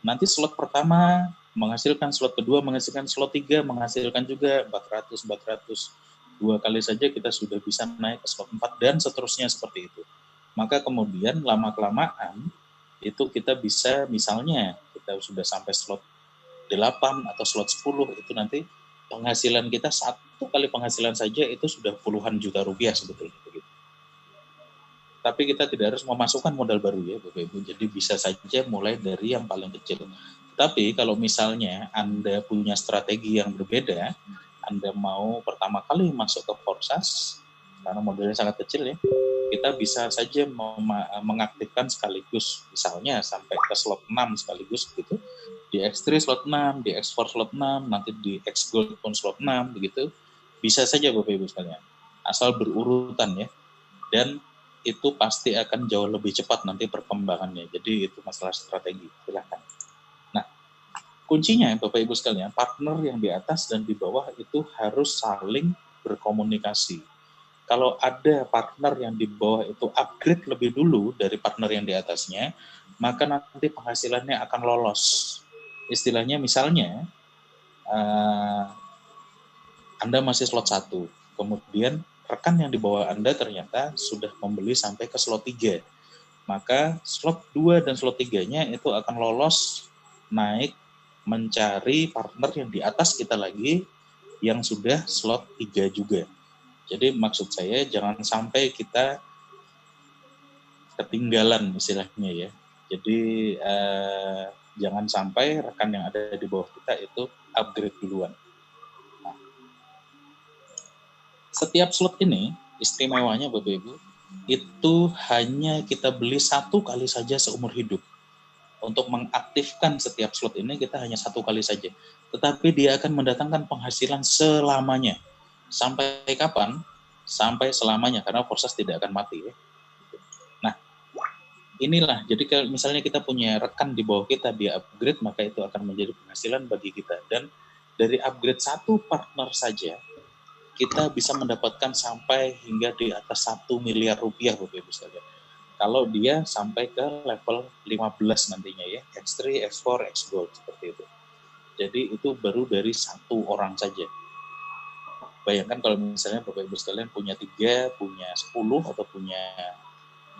Nanti slot pertama menghasilkan, slot kedua menghasilkan, slot 3 menghasilkan juga 400. 2 kali saja kita sudah bisa naik ke slot 4, dan seterusnya seperti itu. Maka kemudian lama-kelamaan itu kita bisa, misalnya kita sudah sampai slot 8 atau slot 10, itu nanti penghasilan kita 1 kali penghasilan saja itu sudah puluhan juta rupiah sebetulnya. Tapi kita tidak harus memasukkan modal baru ya Bapak Ibu, jadi bisa saja mulai dari yang paling kecil. Tapi kalau misalnya Anda punya strategi yang berbeda, Anda mau pertama kali masuk ke Forsas, karena modalnya sangat kecil ya, kita bisa saja mengaktifkan sekaligus, misalnya sampai ke slot 6 sekaligus gitu, di X3 slot 6, di X4 slot 6, nanti di X Gold pun slot 6, begitu. Bisa saja Bapak Ibu sekalian, asal berurutan ya, dan itu pasti akan jauh lebih cepat nanti perkembangannya. Jadi itu masalah strategi, silakan. Nah, kuncinya Bapak Ibu sekalian, partner yang di atas dan di bawah itu harus saling berkomunikasi. Kalau ada partner yang di bawah itu upgrade lebih dulu dari partner yang di atasnya, maka nanti penghasilannya akan lolos. Istilahnya misalnya, Anda masih slot 1, kemudian rekan yang di bawah Anda ternyata sudah membeli sampai ke slot 3. Maka slot 2 dan slot 3-nya itu akan lolos naik mencari partner yang di atas kita lagi yang sudah slot 3 juga. Jadi maksud saya jangan sampai kita ketinggalan istilahnya ya. Jadi jangan sampai rekan yang ada di bawah kita itu upgrade duluan. Nah, setiap slot ini istimewanya Bapak Ibu itu hanya kita beli 1 kali saja seumur hidup. Untuk mengaktifkan setiap slot ini kita hanya 1 kali saja. Tetapi dia akan mendatangkan penghasilan selamanya. Sampai kapan? Sampai selamanya, karena Forsas tidak akan mati ya. Nah, inilah, jadi kalau misalnya kita punya rekan di bawah kita, dia upgrade, maka itu akan menjadi penghasilan bagi kita. Dan dari upgrade 1 partner saja, kita bisa mendapatkan sampai hingga di atas 1 miliar rupiah Bapak Ibu sekalian. Kalau dia sampai ke level 15 nantinya ya, X3, X4, X-Gold seperti itu. Jadi itu baru dari 1 orang saja. Bayangkan kalau misalnya Bapak Ibu sekalian punya 3, punya 10, atau punya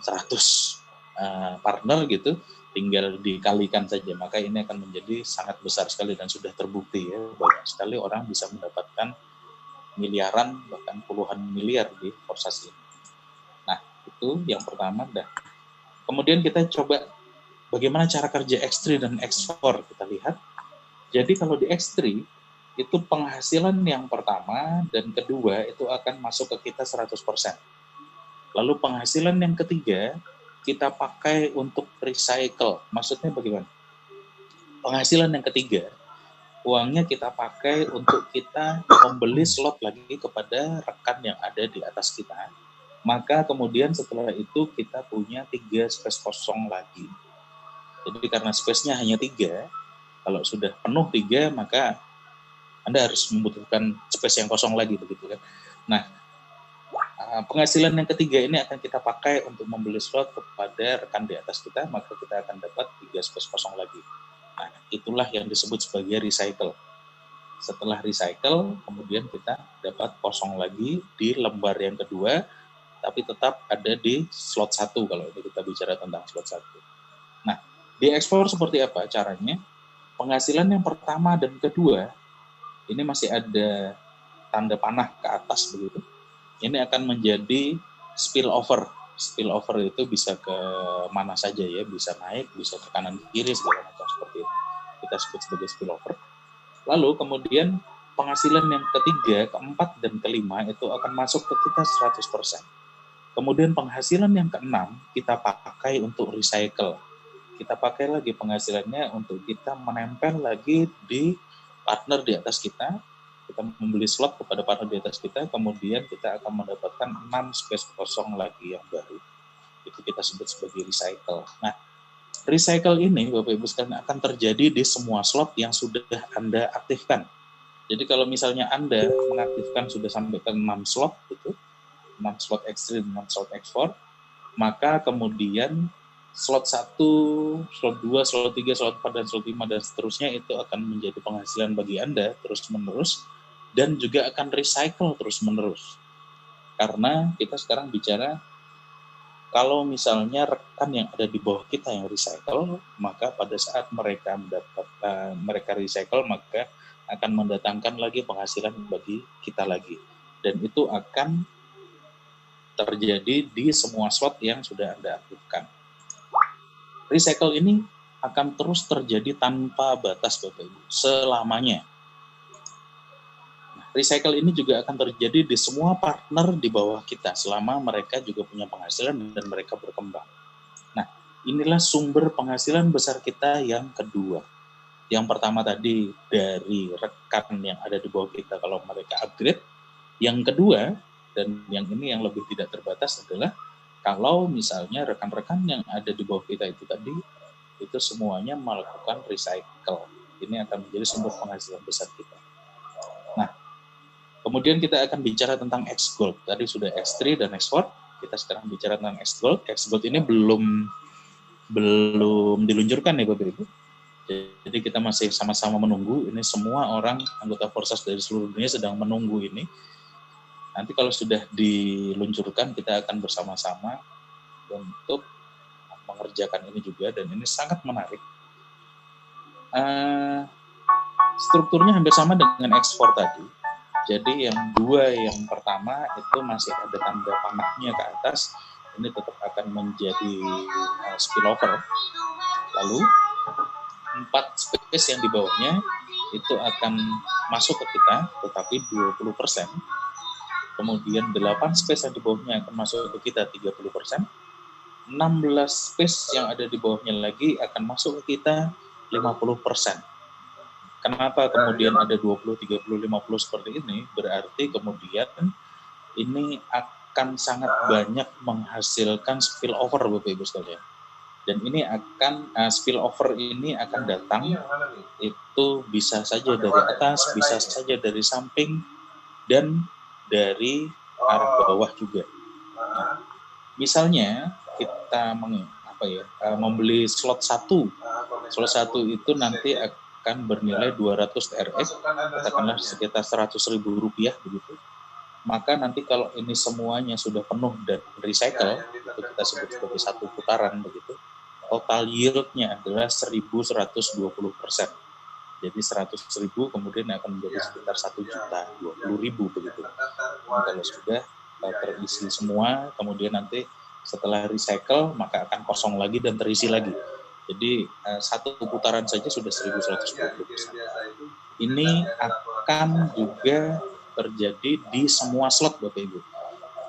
100 partner gitu, tinggal dikalikan saja, maka ini akan menjadi sangat besar sekali dan sudah terbukti ya, banyak sekali orang bisa mendapatkan miliaran, bahkan puluhan miliar di Forsas ini. Nah, itu yang pertama dah. Kemudian kita coba bagaimana cara kerja X3 dan X4 kita lihat. Jadi kalau di X3 itu penghasilan yang pertama dan kedua itu akan masuk ke kita 100%. Lalu penghasilan yang ketiga kita pakai untuk recycle. Maksudnya bagaimana? Penghasilan yang ketiga uangnya kita pakai untuk kita membeli slot lagi kepada rekan yang ada di atas kita. Maka kemudian setelah itu kita punya 3 space kosong lagi. Jadi karena space-nya hanya 3, kalau sudah penuh 3 maka Anda harus membutuhkan space yang kosong lagi begitu kan. Nah, penghasilan yang ketiga ini akan kita pakai untuk membeli slot kepada rekan di atas kita, maka kita akan dapat 3 space kosong lagi. Nah, itulah yang disebut sebagai recycle. Setelah recycle, kemudian kita dapat kosong lagi di lembar yang kedua, tapi tetap ada di slot 1 kalau ini kita bicara tentang slot 1. Nah, di ekspor seperti apa caranya? Penghasilan yang pertama dan kedua, ini masih ada tanda panah ke atas begitu. Ini akan menjadi spillover. Spillover itu bisa ke mana saja ya, bisa naik, bisa ke kanan kiri, segala macam seperti itu. Kita sebut sebagai spillover. Lalu kemudian penghasilan yang ketiga, keempat, dan kelima itu akan masuk ke kita 100%. Kemudian penghasilan yang keenam kita pakai untuk recycle. Kita pakai lagi penghasilannya untuk kita menempel lagi di partner di atas kita. Kita membeli slot kepada partner di atas kita, kemudian kita akan mendapatkan 6 space kosong lagi yang baru. Itu kita sebut sebagai recycle. Nah, recycle ini Bapak Ibu sekalian akan terjadi di semua slot yang sudah Anda aktifkan. Jadi kalau misalnya Anda mengaktifkan sudah sampai ke 6 slot gitu, 6 slot X3, 6 slot X4, maka kemudian slot 1, slot 2, slot 3, slot 4, dan slot 5, dan seterusnya itu akan menjadi penghasilan bagi Anda terus-menerus, dan juga akan recycle terus-menerus. Karena kita sekarang bicara, kalau misalnya rekan yang ada di bawah kita yang recycle, maka pada saat mereka mereka recycle, maka akan mendatangkan lagi penghasilan bagi kita lagi. Dan itu akan terjadi di semua slot yang sudah Anda aktifkan. Recycle ini akan terus terjadi tanpa batas Bapak Ibu, selamanya. Nah, recycle ini juga akan terjadi di semua partner di bawah kita, selama mereka juga punya penghasilan dan mereka berkembang. Nah, inilah sumber penghasilan besar kita yang kedua. Yang pertama tadi dari rekan yang ada di bawah kita kalau mereka upgrade. Yang kedua, dan yang ini yang lebih tidak terbatas adalah kalau misalnya rekan-rekan yang ada di bawah kita itu tadi, itu semuanya melakukan recycle. Ini akan menjadi sumber penghasilan besar kita. Nah, kemudian kita akan bicara tentang X-Gold. Tadi sudah X3 dan X4, kita sekarang bicara tentang X-Gold. X-Gold ini belum diluncurkan ya Bapak Ibu. Jadi kita masih sama-sama menunggu. Ini semua orang anggota Forsas dari seluruh dunia sedang menunggu ini. Nanti kalau sudah diluncurkan, kita akan bersama-sama untuk mengerjakan ini juga, dan ini sangat menarik. Strukturnya hampir sama dengan ekspor tadi. Jadi yang pertama itu masih ada tanda panahnya ke atas, ini tetap akan menjadi spillover. Lalu 4 space yang di bawahnya itu akan masuk ke kita, tetapi 20%. Kemudian 8 space yang di bawahnya akan masuk ke kita 30%. 16 space yang ada di bawahnya lagi akan masuk ke kita 50%. Kenapa kemudian ada 20, 30, 50 seperti ini? Berarti kemudian ini akan sangat banyak menghasilkan spillover, Bapak Ibu sekalian. Dan ini akan spillover ini akan datang itu bisa saja dari atas, bisa saja dari samping, dan dari arah bawah juga. Nah, misalnya kita membeli slot 1. Slot 1 itu nanti akan bernilai 200 TRX, katakanlah sekitar Rp100.000 begitu. Maka nanti kalau ini semuanya sudah penuh dan recycle, itu kita sebut sebagai 1 putaran begitu, total yield-nya adalah 1.120%. Jadi 100.000 kemudian akan menjadi sekitar 1.020.000 begitu. Nah, kalau sudah terisi semua, kemudian nanti setelah recycle maka akan kosong lagi dan terisi lagi. Jadi 1 putaran saja sudah 1.120%. Ini akan juga terjadi di semua slot, Bapak Ibu.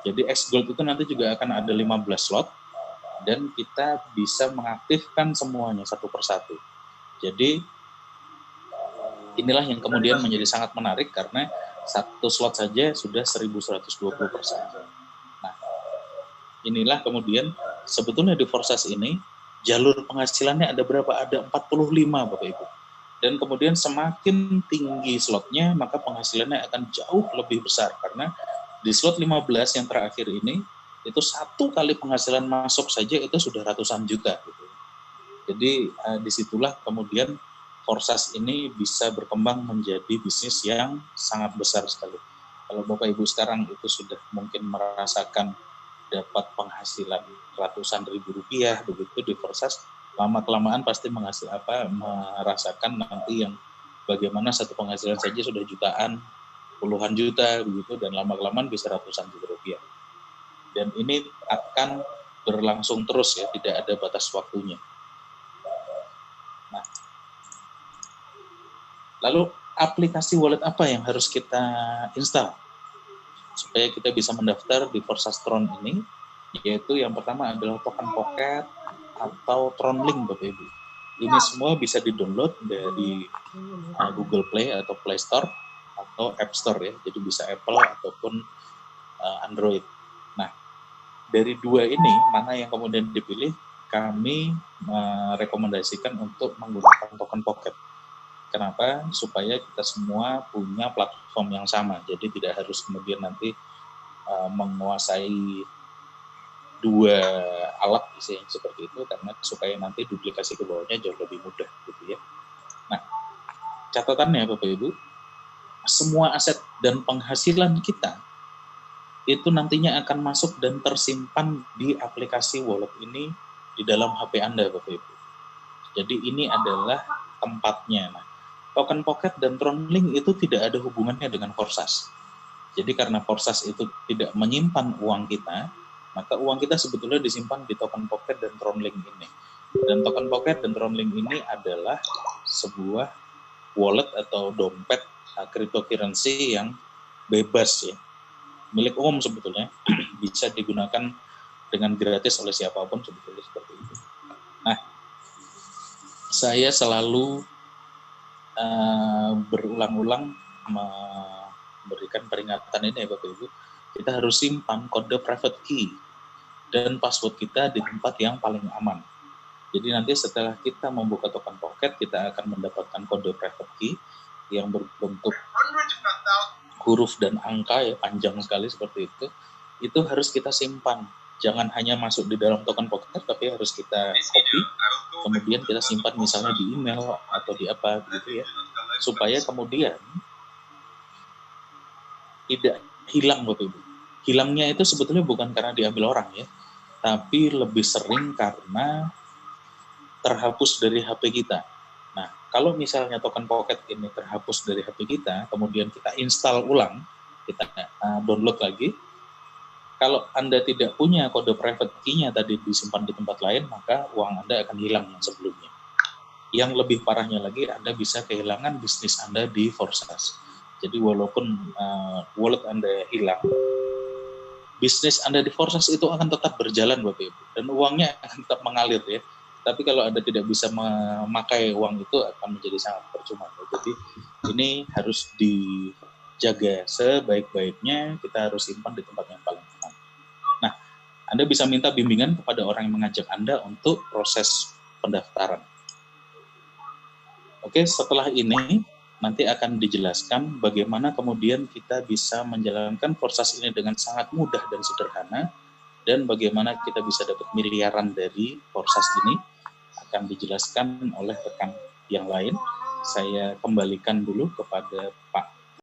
Jadi X Gold itu nanti juga akan ada 15 slot, dan kita bisa mengaktifkan semuanya satu persatu. Jadi inilah yang kemudian menjadi sangat menarik karena 1 slot saja sudah 1.120%. Nah, inilah kemudian sebetulnya di Forsas ini jalur penghasilannya ada berapa? Ada 45, Bapak Ibu. Dan kemudian semakin tinggi slotnya, maka penghasilannya akan jauh lebih besar karena di slot 15 yang terakhir ini itu 1 kali penghasilan masuk saja itu sudah ratusan juta. Gitu. Jadi disitulah kemudian Forsas ini bisa berkembang menjadi bisnis yang sangat besar sekali. Kalau Bapak Ibu sekarang itu sudah mungkin merasakan dapat penghasilan ratusan ribu rupiah begitu di Forsas, lama-kelamaan pasti merasakan nanti yang bagaimana satu penghasilan saja sudah jutaan, puluhan juta begitu, dan lama-kelamaan bisa ratusan juta rupiah. Dan ini akan berlangsung terus ya, tidak ada batas waktunya. Nah, lalu aplikasi wallet apa yang harus kita install supaya kita bisa mendaftar di Forsas Tron ini? Yaitu yang pertama adalah Token Pocket atau TronLink, Bapak Ibu. Ini semua bisa di-download dari Google Play atau Play Store atau App Store ya. Jadi bisa Apple ataupun Android. Nah, dari 2 ini, mana yang kemudian dipilih, kami merekomendasikan untuk menggunakan Token Pocket. Kenapa? Supaya kita semua punya platform yang sama. Jadi tidak harus kemudian nanti menguasai 2 alat seperti itu, karena supaya nanti duplikasi ke bawahnya jauh lebih mudah gitu ya. Nah, catatannya Bapak Ibu, semua aset dan penghasilan kita itu nantinya akan masuk dan tersimpan di aplikasi wallet ini di dalam HP Anda, Bapak Ibu. Jadi ini adalah tempatnya. Nah, Token Pocket dan TronLink itu tidak ada hubungannya dengan Forsas. Jadi karena Forsas itu tidak menyimpan uang kita, maka uang kita sebetulnya disimpan di Token Pocket dan TronLink ini. Dan Token Pocket dan TronLink ini adalah sebuah wallet atau dompet cryptocurrency yang bebas ya, milik umum sebetulnya, bisa digunakan dengan gratis oleh siapapun sebetulnya seperti itu. Nah, saya selalu berulang-ulang memberikan peringatan ini ya Bapak Ibu, kita harus simpan kode private key dan password kita di tempat yang paling aman. Jadi nanti setelah kita membuka Token Pocket, kita akan mendapatkan kode private key yang berbentuk huruf dan angka ya, panjang sekali seperti itu harus kita simpan. Jangan hanya masuk di dalam Token Pocket, tapi harus kita copy, kemudian kita simpan misalnya di email atau di apa gitu ya, supaya kemudian tidak hilang Bapak Ibu. Hilangnya itu sebetulnya bukan karena diambil orang ya, tapi lebih sering karena terhapus dari HP kita. Nah, kalau misalnya token pocket ini terhapus dari HP kita, kemudian kita install ulang, kita download lagi, kalau Anda tidak punya kode private key-nya tadi disimpan di tempat lain, maka uang Anda akan hilang yang sebelumnya. Yang lebih parahnya lagi, Anda bisa kehilangan bisnis Anda di Forsas. Jadi walaupun wallet Anda hilang, bisnis Anda di Forsas itu akan tetap berjalan Bapak Ibu, dan uangnya akan tetap mengalir ya. Tapi kalau Anda tidak bisa memakai uang itu akan menjadi sangat percuma. Jadi ini harus dijaga sebaik-baiknya, kita harus simpan di tempat yang paling aman. Nah, Anda bisa minta bimbingan kepada orang yang mengajak Anda untuk proses pendaftaran. Oke, setelah ini nanti akan dijelaskan bagaimana kemudian kita bisa menjalankan Forsas ini dengan sangat mudah dan sederhana, dan bagaimana kita bisa dapat miliaran dari Forsas ini akan dijelaskan oleh rekan yang lain. Saya kembalikan dulu kepada Pak